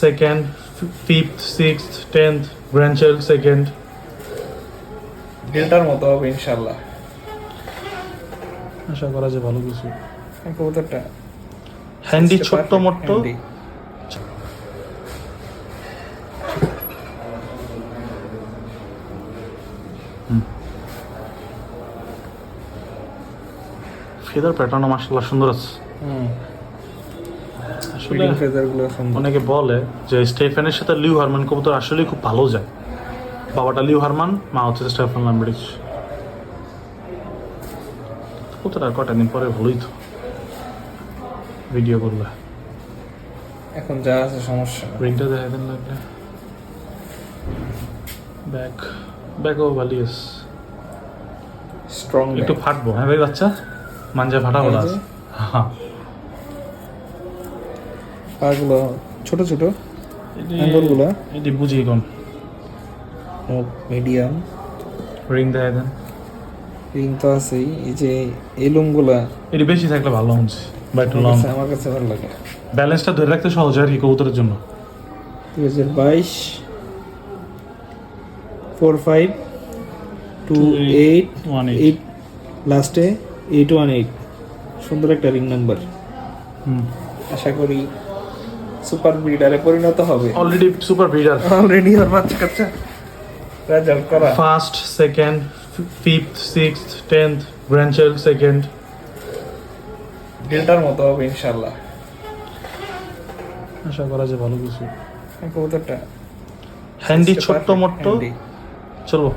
second, fifth, sixth, 10th, grandchild second. ডিলটার মতো হবে ইনশাআল্লাহ। আশা করা যায় ভালো কিছু। কবুতরটা হ্যান্ডি ছোট্ট মোট্ট, ফেদার প্যাটার্ন মাশাআল্লাহ সুন্দর আছে। আসলে ফেদারগুলো সুন্দর। অনেকে বলে যে স্টেফেনের সাথে লিউ হারমান কবুতর আসলে খুব ভালো যায়। বাবাটা লিউ হারমান, মা হচ্ছে স্টেফান লামব্রিজ। কবুতর আর কটা দিন পরে ভালোই তো ভিডিও করলে। এখন যা আছে সমস্যা না। রিংটা দেখা দেন লাগলে। ব্যাকও ভালিয়াস, স্ট্রং একটু ফাটবো। হ্যাঁ ভাই বাচ্চা, মাঞ্জা ফাটা বলা আছে। হ্যাঁ, পাগুলো ছোট ছোট, অ্যাঙ্গলগুলো এটি বুঝি কোন মিডিয়াম। রিং দেখা দেন। রিং তো আছেই, এই যে এলুমগুলা এটি বেশি থাকলে ভালো হচ্ছে বা একটু লং। আমার কাছে ভালো লাগে। ব্যালেন্সটা ধরে রাখতে সহজ হয় আর কি কবুতরের জন্য। 2022 45 28 8 লাস্টে 818, সুন্দর একটা রিং নাম্বার। আশা করি সুপার ব্রিডারে পরিণত হবে। অলরেডি সুপার ব্রিডার, অলরেডি ওর বাচ্চা কাচ্চা রেজাল্ট করা। First, second, fifth, sixth, 10th, grandchild second. ডিলটার মতো হবে ইনশাআল্লাহ। আশা করা যায় ভালো কিছু। কবুতরটা হ্যান্ডি ছোট্ট মোট্ট, হ্যান্ডি। চলবো।